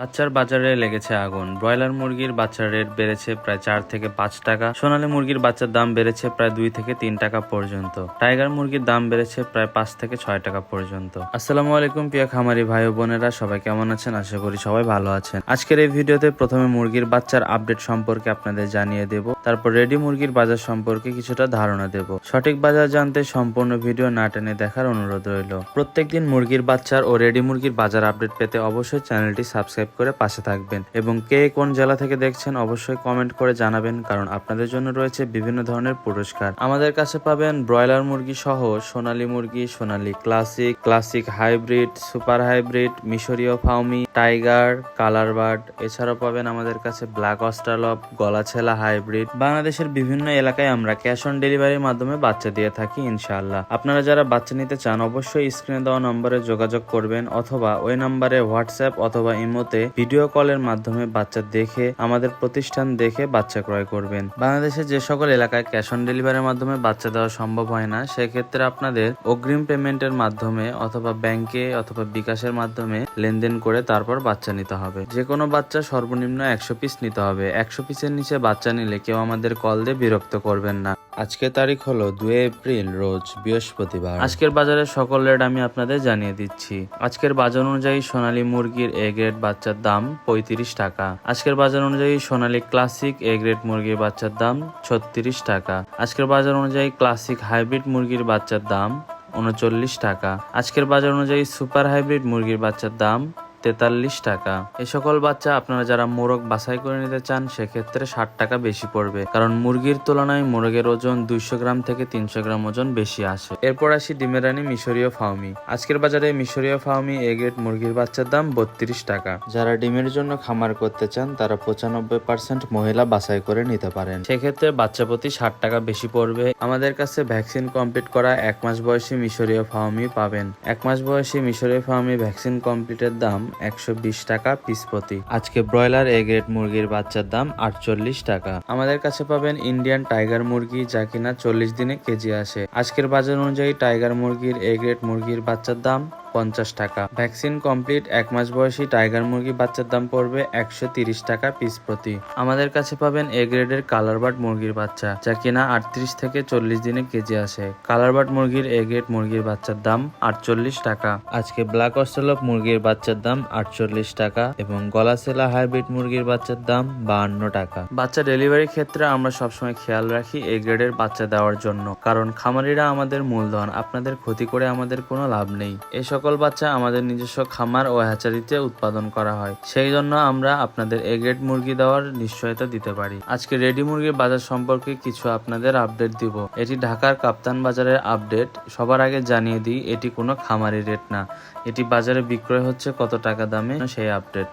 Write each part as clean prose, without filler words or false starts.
বাচ্চার বাজারে লেগেছে আগুন। ব্রয়লার মুরগির বাচ্চার রেট বেড়েছে প্রায় 4 থেকে 5 টাকা। সোনালী মুরগির বাচ্চার দাম বেড়েছে প্রায় 2 থেকে 3 টাকা পর্যন্ত। টাইগার মুরগির দাম বেড়েছে প্রায় 5 থেকে 6 টাকা পর্যন্ত। আসসালামু আলাইকুম প্রিয় খামারি ভাই ও বোনেরা, সবাই কেমন আছেন? আশা করি সবাই ভালো আছেন। আজকের এই ভিডিওতে প্রথমে মুরগির বাচ্চার আপডেট সম্পর্কে আপনাদের জানিয়ে দেব, তারপর রেডি মুরগির বাজার সম্পর্কে কিছুটা ধারণা দেব। সঠিক বাজার জানতে সম্পূর্ণ ভিডিও না টেনে দেখার অনুরোধ রইল। প্রত্যেকদিন মুরগির বাচ্চার ও রেডি মুরগির বাজার আপডেট পেতে অবশ্যই চ্যানেলটি সাবস্ক্রাইব করে পাশে থাকবেন এবং কে কোন জেলা থেকে দেখছেন অবশ্যই কমেন্ট করে জানাবেন, কারণ আপনাদের জন্য রয়েছে বিভিন্ন ধরনের পুরস্কার। আমাদের কাছে পাবেন ব্রয়লার মুরগি সহ সোনালী মুরগি, Sonali classic, classic hybrid, super hybrid, মিশরীয় ফাউমি, টাইগার, কালার বার্ড। এছাড়াও পাবেন আমাদের কাছে ব্ল্যাক অস্ট্রালপ, গলাছেলা হাইব্রিড। বাংলাদেশের বিভিন্ন এলাকায় আমরা ক্যাশ অন ডেলিভারির মাধ্যমে বাচ্চা দিয়ে থাকি ইনশাআল্লাহ। আপনারা যারা বাচ্চা নিতে চান অবশ্যই স্ক্রিনে দেওয়া নম্বরে যোগাযোগ করবেন, অথবা ওই নম্বরে হোয়াটসঅ্যাপ অথবা ইমোতে ভিডিও কলের মাধ্যমে বাচ্চা দেখে আমাদের প্রতিষ্ঠান দেখে বাচ্চা ক্রয় করবেন। বাংলাদেশের যে সকল এলাকায় ক্যাশ অন ডেলিভারির মাধ্যমে বাচ্চা দেওয়া সম্ভব হয় না, সেক্ষেত্রে আপনাদের অগ্রিম পেমেন্টের মাধ্যমে অথবা ব্যাংকে অথবা বিকাশের মাধ্যমে লেনদেন করে তারপর বাচ্চা নিতে হবে। যে কোনো বাচ্চা সর্বনিম্ন 100 পিস নিতে হবে। 100 পিসের নিচে বাচ্চা নিলে কেউ আমাদের কল দিয়ে বিরক্ত করবেন না। আজকের তারিখ হলো 2 এপ্রিল, রোজ বৃহস্পতিবার। আজকের বাজারের সকল রেট আমি আপনাদের জানিয়ে দিচ্ছি। আজকের বাজার অনুযায়ী সোনালী মুরগির এ গ্রেড বাচ্চার দাম 35 টাকা। আজকের বাজার অনুযায়ী সোনালী ক্লাসিক এ গ্রেড মুরগির বাচ্চার দাম 36 টাকা। আজকের বাজার অনুযায়ী ক্লাসিক হাইব্রিড মুরগির বাচ্চার দাম 39 টাকা। আজকের বাজার অনুযায়ী সুপার হাইব্রিড মুরগির বাচ্চার দাম 43 টাকা। এই সকল বাচ্চা আপনারা যারা মোরগ বাছাই করে নিতে চান সেক্ষেত্রে 60 টাকা বেশি পড়বে, কারণ মুরগির তুলনায় মোরগের ওজন 200 গ্রাম থেকে 300 গ্রাম ওজন বেশি আসে। এরপর আসি ডিমের রানী মিশরীয় ফাউমি। আজকের বাজারে মিশরীয় ফাউমি এ গ্রেড মুরগির বাচ্চার দাম 32 টাকা। যারা ডিমের জন্য খামার করতে চান তারা 95% মহিলা বাছাই করে নিতে পারেন, সেক্ষেত্রে বাচ্চা প্রতি 60 টাকা বেশি পড়বে। আমাদের কাছে ভ্যাকসিন কমপ্লিট করা 1 মাস বয়সী মিশরীয় ফাউমি পাবেন। 1 মাস বয়সী মিশরীয় ফাউমি ভ্যাকসিন কমপ্লিটের দাম 120 টাকা পিস প্রতি। আজকে ব্রয়লার এ গ্রেড মুরগির বাচ্চার দাম 48 টাকা। আমাদের কাছে পাবেন ইন্ডিয়ান টাইগার মুরগি, যা কিনা 40 দিনে কেজি আসে। আজকের বাজার অনুযায়ী টাইগার মুরগির এ গ্রেড মুরগির বাচ্চার দাম 50 টাকা। ভ্যাকসিন কমপ্লিট 1 মাস বয়সী টাইগার মুরগি বাচ্চার দাম পড়বে 130 টাকা পিস প্রতি। আমাদের কাছে পাবেন এ গ্রেডের কালার বার্ড মুরগির বাচ্চা, যা কিনা 38 থেকে 40 দিনে কেজি আসে। কালার বার্ড মুরগির এ গ্রেড মুরগির বাচ্চার দাম 48 টাকা। আজকে ব্ল্যাক অস্ট্রালপ মুরগির বাচ্চার দাম 48 টাকা এবং গলাছেলা হাইব্রিড মুরগির বাচ্চার দাম 52 টাকা। বাচ্চা ডেলিভারির ক্ষেত্রে আমরা সবসময় খেয়াল রাখি এ গ্রেডের বাচ্চা দেওয়ার জন্য, কারণ খামারিরা আমাদের মূলধন, আপনাদের ক্ষতি করে আমাদের কোনো লাভ নেই। এই সকল বাচ্চা আমাদের নিজস্ব খামার ও হ্যাচারিতে উৎপাদন করা হয়, সেই জন্য আমরা আপনাদের এ গ্রেড মুরগি দেওয়ার নিশ্চয়তা দিতে পারি। আজকে রেডি মুরগির বাজার সম্পর্কে কিছু আপনাদের আপডেট দিব। এটি ঢাকার কাপ্তান বাজারের আপডেট। সবার আগে জানিয়ে দিই, এটি কোনো খামারি রেট না, এটি বাজারে বিক্রয় হচ্ছে কত টাকা দামে সেই আপডেট।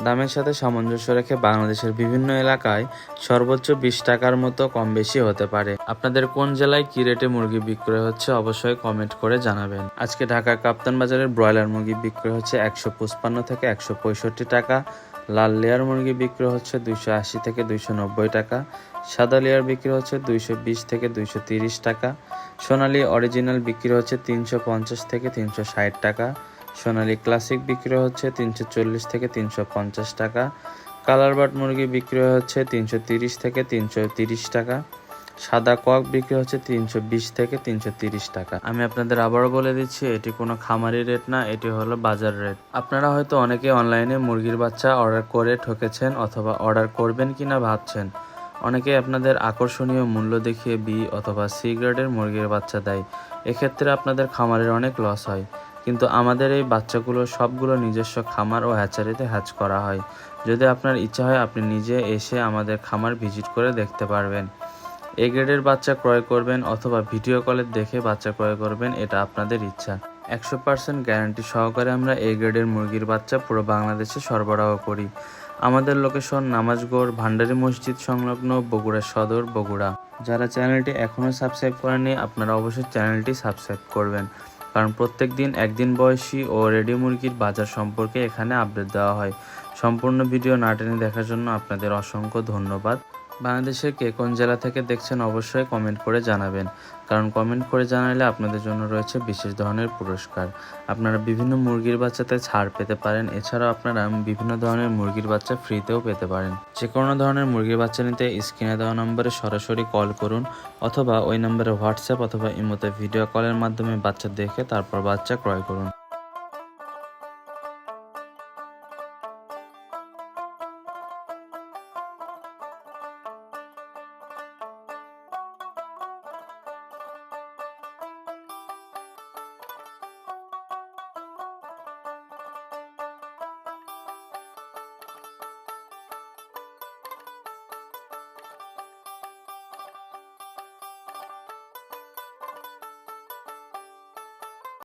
দামের সাথে সামঞ্জস্য রেখে বাংলাদেশের বিভিন্ন এলাকায় সর্বোচ্চ 20 টাকার মতো কম বেশি হতে পারে। আপনাদের কোন জেলায় কি রেটে মুরগি বিক্রয় হচ্ছে অবশ্যই কমেন্ট করে জানাবেন। আজকে ঢাকার কাপ্তান বাজারের ব্রয়লার মুরগি বিক্রয় হচ্ছে 155 থেকে 165 টাকা। লাল লেয়ার মুরগি বিক্রি হচ্ছে 280 থেকে 290 টাকা। সাদা লেয়ার বিক্রি হচ্ছে 220 থেকে 230 টাকা। সোনালী অরিজিনাল বিক্রি হচ্ছে 350 থেকে 360 টাকা। সোনালী ক্লাসিক বিক্রি হচ্ছে 340 থেকে 350 টাকা। কালার বার্ড মুরগি বিক্রি হচ্ছে 330 থেকে 330 টাকা। সাদা কক বিক্রি হচ্ছে 320 থেকে 330 টাকা। আমি আপনাদের আবারও বলে দিচ্ছি, এটি কোনো খামারি রেট না, এটি হলো বাজার রেট। আপনারা হয়তো অনেকে অনলাইনে মুরগির বাচ্চা অর্ডার করে ঠকেছেন অথবা অর্ডার করবেন কিনা ভাবছেন। অনেকে আপনাদের আকর্ষণীয় মূল্য দেখিয়ে বি অথবা সি গ্রেডের মুরগির বাচ্চা দেয়। এক্ষেত্রে আপনাদের খামারের অনেক লস হয়, কিন্তু আমাদের এই বাচ্চাগুলো সবগুলো নিজস্ব খামার ও হ্যাচারিতে হ্যাচ করা হয়। যদি আপনার ইচ্ছা হয় আপনি নিজে এসে আমাদের খামার ভিজিট করে দেখতে পারবেন। এ গ্রেডের বাচ্চা ক্রয় করবেন অথবা ভিডিও কলে দেখে বাচ্চা ক্রয় করবেন, এটা আপনাদের ইচ্ছা। 100% গ্যারান্টি সহকারে আমরা এ গ্রেডের মুরগির বাচ্চা পুরো বাংলাদেশে সরবরাহ করি। আমাদের লোকেশন নামাজগড় ভান্ডারী মসজিদ সংলগ্ন, বগুড়া সদর, বগুড়া। যারা চ্যানেলটি এখনও সাবস্ক্রাইব করেননি আপনারা অবশ্যই চ্যানেলটি সাবস্ক্রাইব করবেন, কারণ প্রত্যেক দিন একদিন বয়সী ও রেডি মুরগির বাজার সম্পর্কে এখানে আপডেট দেওয়া হয়। সম্পূর্ণ ভিডিও না টেনে দেখার জন্য আপনাদের অসংখ্য ধন্যবাদ। বাংলাদেশের কে কোন জেলা থেকে দেখছেন অবশ্যই কমেন্ট করে জানাবেন, কারণ কমেন্ট করে জানালে আপনাদের জন্য রয়েছে বিশেষ ধরনের পুরস্কার। আপনারা বিভিন্ন মুরগির বাচ্চাতে ছাড় পেতে পারেন, এছাড়াও আপনারা বিভিন্ন ধরনের মুরগির বাচ্চা ফ্রিতেও পেতে পারেন। যে কোনো ধরনের মুরগির বাচ্চা নিতে স্ক্রিনে দেওয়া নম্বরে সরাসরি কল করুন, অথবা ওই নম্বরে হোয়াটসঅ্যাপ অথবা ইমোতে ভিডিও কলের মাধ্যমে বাচ্চা দেখে তারপর বাচ্চা ক্রয় করুন।